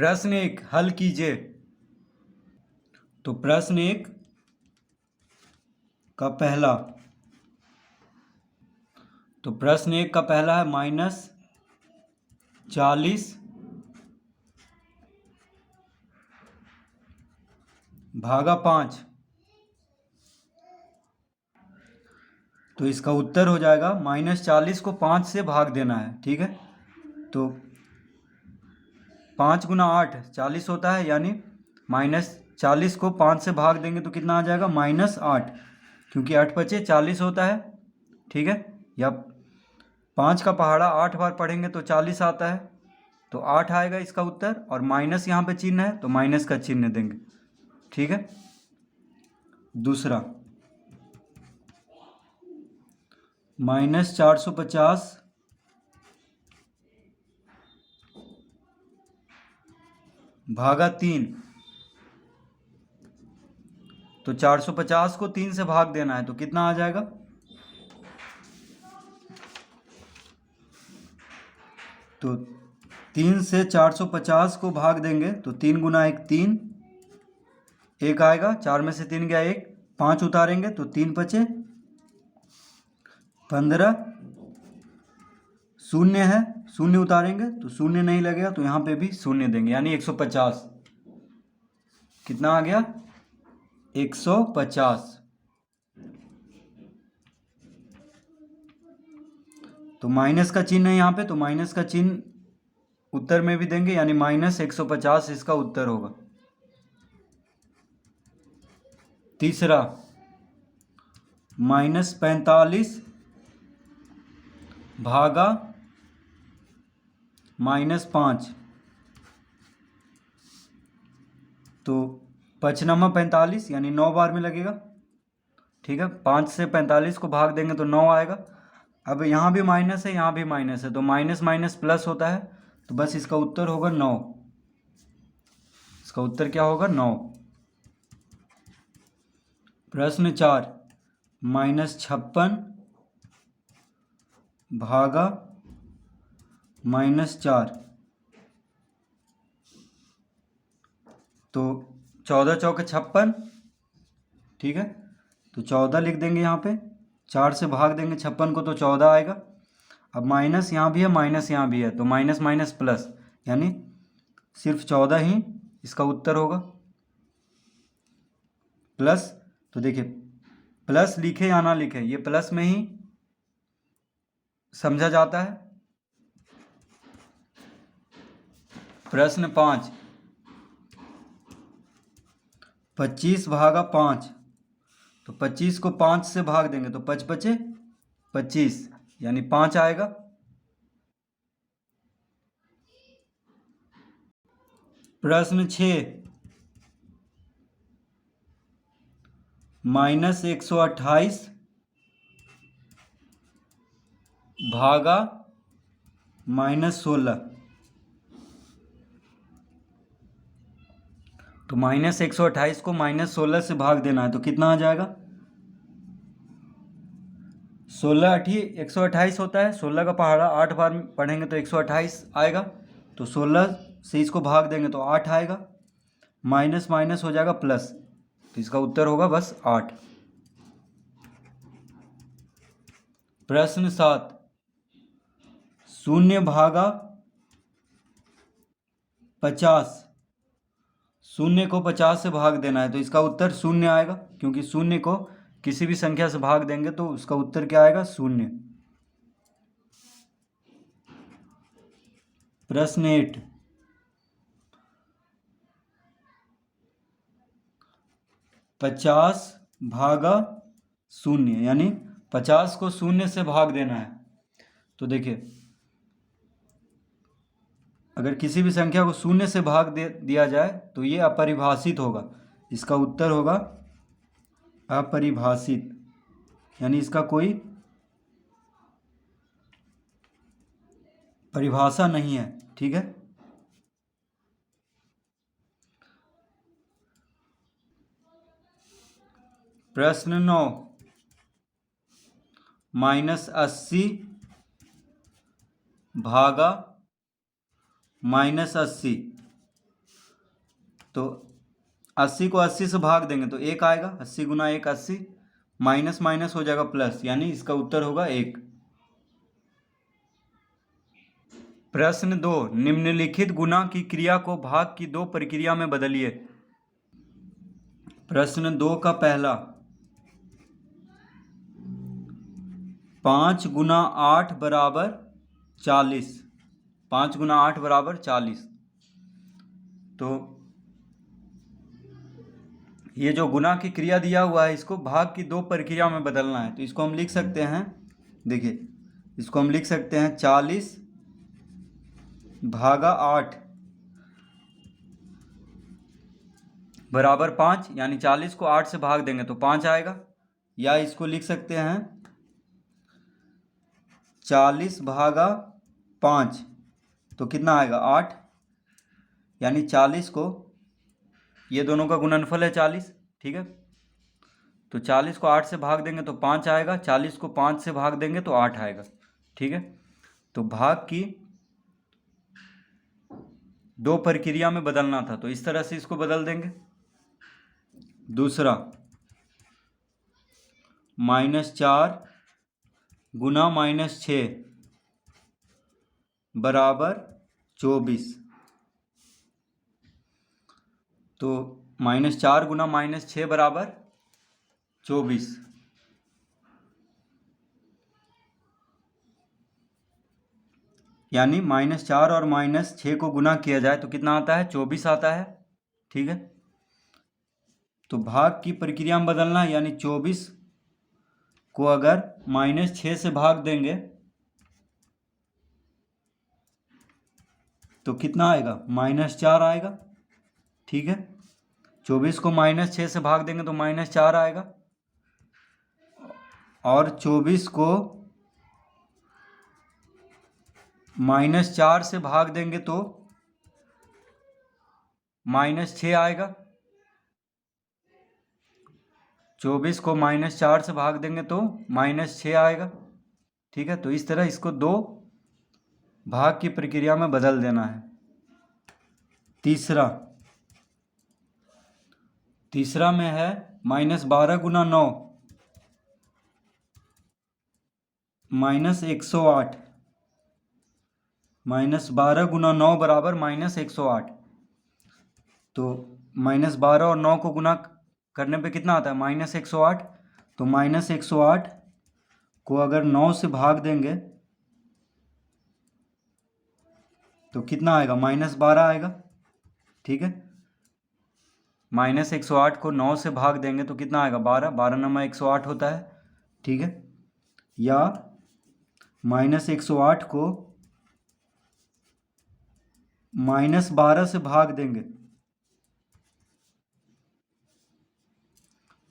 प्रश्न एक हल कीजिए। तो प्रश्न एक का पहला, तो प्रश्न एक का पहला है -40 भागा 5। तो इसका उत्तर हो जाएगा -40 को 5 से भाग देना है। ठीक है, तो 5 गुना 8 40 होता है, यानी -40 को 5 से भाग देंगे तो कितना आ जाएगा -8, क्योंकि 8 बचे 40 होता है। ठीक है, या 5 का पहाड़ा 8 बार पढ़ेंगे तो 40 आता है, तो 8 आएगा इसका उत्तर। और माइनस यहाँ पे चिन्ह है तो माइनस का चिन्ह देंगे। ठीक है, दूसरा -450 भागा 3। तो 450 को 3 से भाग देना है तो कितना आ जाएगा, तो 3 से 450 को भाग देंगे तो 3 गुना 1 3, 1 आएगा, 4 में से 3 गया 1, 5 उतारेंगे तो 3 बचे 15, शून्य है, शून्य उतारेंगे तो शून्य नहीं लगेगा, तो यहाँ पे भी शून्य देंगे, यानी 150। कितना आ गया 150। तो माइनस का चिन्ह है यहाँ पे, तो माइनस का चिन्ह उत्तर में भी देंगे, यानी -150 इसका उत्तर होगा। तीसरा -45 भागा -5। तो 5 45 यानी 9 बार में लगेगा। ठीक है, 5 से 45 को भाग देंगे तो 9 आएगा। अब यहाँ भी माइनस है, यहाँ भी माइनस है, तो माइनस माइनस प्लस होता है, तो बस इसका उत्तर होगा 9। इसका उत्तर क्या होगा 9। प्रश्न 4 -56 भागा -4। तो 14 चौके 56। ठीक है, तो 14 लिख देंगे यहाँ पे, 4 से भाग देंगे 56 को तो 14 आएगा। अब माइनस यहाँ भी है, माइनस यहाँ भी है, तो माइनस माइनस प्लस, यानी सिर्फ 14 ही इसका उत्तर होगा। प्लस, तो देखिए प्लस लिखे या ना लिखे, ये प्लस में ही समझा जाता है। प्रश्न 5 25 भागा 5। तो 25 को 5 से भाग देंगे तो 5 बचे 25, यानी 5 आएगा। प्रश्न 6 -128 भागा -16। तो -128 को -16 से भाग देना है तो कितना आ जाएगा, 16 8 128 होता है, 16 का पहाड़ा 8 बार पढ़ेंगे तो 128 आएगा, तो 16 से इसको भाग देंगे तो 8 आएगा, माइनस माइनस हो जाएगा प्लस, तो इसका उत्तर होगा बस 8। प्रश्न 7 0 भागा 50। 0 को 50 से भाग देना है तो इसका उत्तर 0 आएगा, क्योंकि 0 को किसी भी संख्या से भाग देंगे तो उसका उत्तर क्या आएगा 0। प्रश्न 8 50 भागा 0, यानी 50 को 0 से भाग देना है। तो देखिए अगर किसी भी संख्या को 0 से भाग दे दिया जाए तो ये अपरिभाषित होगा, इसका उत्तर होगा अपरिभाषित, यानी इसका कोई परिभाषा नहीं है। ठीक है, प्रश्न 9 -80 भागा -80। तो 80 को 80 से भाग देंगे तो 1 आएगा, 80 गुना 1 80, माइनस माइनस हो जाएगा प्लस, यानी इसका उत्तर होगा 1। प्रश्न 2, निम्नलिखित गुणा की क्रिया को भाग की 2 प्रक्रिया में बदलिए। प्रश्न 2 का पहला, 5 गुना 8 बराबर 40। 5 गुना 8 बराबर 40। तो ये जो गुणा की क्रिया दिया हुआ है इसको भाग की 2 प्रक्रिया में बदलना है। तो इसको हम लिख सकते हैं, देखिए इसको हम लिख सकते हैं 40 भागा 8 बराबर 5, यानी 40 को 8 से भाग देंगे तो 5 आएगा। या इसको लिख सकते हैं 40 भागा 5, तो कितना आएगा 8, यानी 40 को, ये दोनों का गुणनफल है 40, ठीक है। तो 40 को 8 से भाग देंगे तो 5 आएगा, 40 को 5 से भाग देंगे तो 8 आएगा, ठीक है। तो भाग की 2 प्रक्रिया में बदलना था, तो इस तरह से इसको बदल देंगे। दूसरा, -4 गुना -6 बराबर 24। तो -4 गुना -6 बराबर 24, यानी -4 और -6 को गुना किया जाए तो कितना आता है, 24 आता है, ठीक है। तो भाग की प्रक्रिया में बदलना है, यानी 24 को अगर -6 से भाग देंगे तो कितना आएगा, -4 आएगा, ठीक है। 24 को -6 से भाग देंगे तो -4 आएगा, और 24 को -4 से भाग देंगे तो -6 आएगा। 24 को -4 से भाग देंगे तो -6 आएगा, ठीक है। तो इस तरह इसको 2 भाग की प्रक्रिया में बदल देना है। तीसरा में है -12 गुना 9 -108। -12 गुना 9 बराबर -108। तो -12 और 9 को गुना करने पे कितना आता है, -108। तो -108 को अगर 9 से भाग देंगे तो कितना आएगा, -12 आएगा, ठीक है। -108 को 9 से भाग देंगे तो कितना आएगा, 12, 12 नमा 108 होता है, ठीक है। या -108 को -12 से भाग देंगे,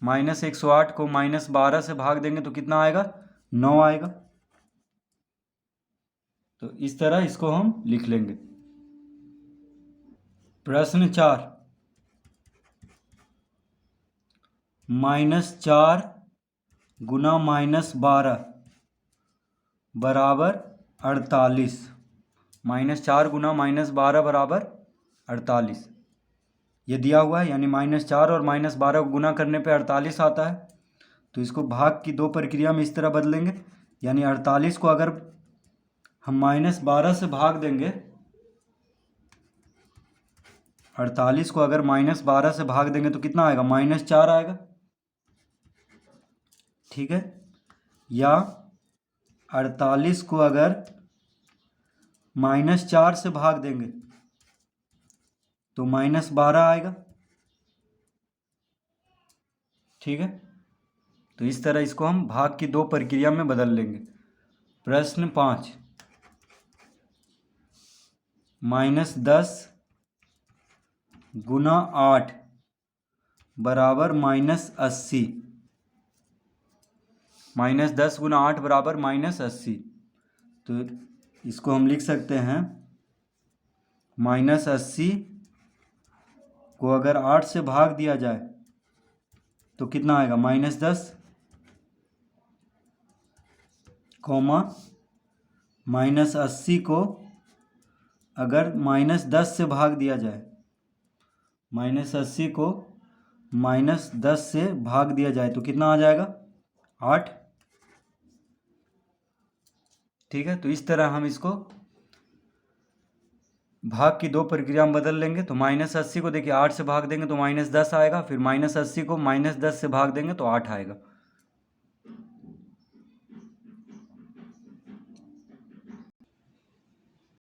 -108 को -12 से भाग देंगे तो कितना आएगा, 9 आएगा। तो इस तरह इसको हम लिख लेंगे। प्रश्न 4, -4 गुना -12 बराबर 48। -4 गुना -12 बराबर 48 ये दिया हुआ है, यानी -4 और -12 को गुना करने पे 48 आता है। तो इसको भाग की 2 प्रक्रिया में इस तरह बदलेंगे, यानी 48 को अगर हम -12 से भाग देंगे, 48 को अगर -12 से भाग देंगे तो कितना आएगा, -4 आएगा, ठीक है। या 48 को अगर -4 से भाग देंगे तो -12 आएगा, ठीक है। तो इस तरह इसको हम भाग की 2 प्रक्रिया में बदल लेंगे। प्रश्न 5, -10 गुना 8 बराबर -80। -10 गुना 8 बराबर -80। तो इसको हम लिख सकते हैं, -80 को अगर 8 से भाग दिया जाए तो कितना आएगा, -10, कॉमा -80 को अगर -10 से भाग दिया जाए -80 को -10 से भाग दिया जाए तो कितना आ जाएगा? 8। ठीक है, तो इस तरह हम इसको भाग की दो प्रक्रिया में बदल लेंगे। तो -80 को देखिए 8 से भाग देंगे तो -10 आएगा, फिर -80 को -10 से भाग देंगे तो 8 आएगा।